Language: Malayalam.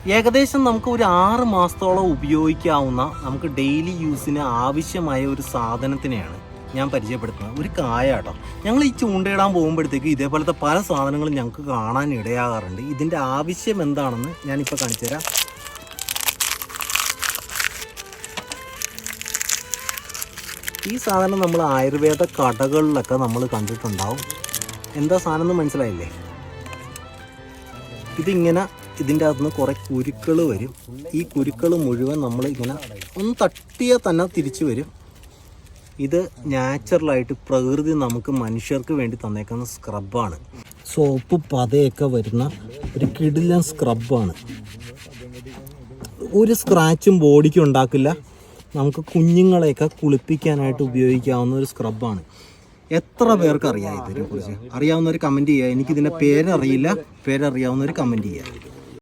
ഏകദേശം നമുക്ക് ഒരു 6 മാസത്തോളം ഉപയോഗിക്കാവുന്ന നമുക്ക് ഡെയിലി യൂസിന് ആവശ്യമായ ഒരു സാധനത്തിനെയാണ് ഞാൻ പരിചയപ്പെടുത്തുന്നത്. ഒരു കായ കേട്ടോ. ഞങ്ങൾ ഈ ചൂണ്ടയിടാൻ പോകുമ്പോഴത്തേക്ക് ഇതേപോലത്തെ പല സാധനങ്ങളും ഞങ്ങൾക്ക് കാണാൻ ഇടയാകാറുണ്ട്. ഇതിൻ്റെ ആവശ്യം എന്താണെന്ന് ഞാനിപ്പോൾ കാണിച്ചു തരാം. ഈ സാധനം നമ്മൾ ആയുർവേദ കടകളിലൊക്കെ നമ്മൾ കണ്ടിട്ടുണ്ടാവും. എന്താ സാധനം എന്ന് മനസ്സിലായില്ലേ? ഇതിങ്ങനെ ഇതിൻ്റെ അകത്ത് നിന്ന് കുറേ കുരുക്കൾ വരും. ഈ കുരുക്കൾ മുഴുവൻ നമ്മൾ ഇങ്ങനെ ഒന്ന് തട്ടിയാൽ തന്നെ തിരിച്ചു വരും. ഇത് നാച്ചുറലായിട്ട് പ്രകൃതി നമുക്ക് മനുഷ്യർക്ക് വേണ്ടി തന്നേക്കുന്ന സ്ക്രബാണ്. സോപ്പ് പതയൊക്കെ വരുന്ന ഒരു കിടിലൻ സ്ക്രബാണ്. ഒരു സ്ക്രാച്ചും ബോഡിക്ക് ഉണ്ടാക്കില്ല. നമുക്ക് കുഞ്ഞുങ്ങളെയൊക്കെ കുളിപ്പിക്കാനായിട്ട് ഉപയോഗിക്കാവുന്ന ഒരു സ്ക്രബാണ്. എത്ര പേർക്ക് അറിയാം ഇതിനെക്കുറിച്ച്? അറിയാവുന്നവർ കമൻറ്റ് ചെയ്യുക. എനിക്കിതിൻ്റെ പേരറിയില്ല. പേരറിയാവുന്നവർ കമൻറ്റ് ചെയ്യുക.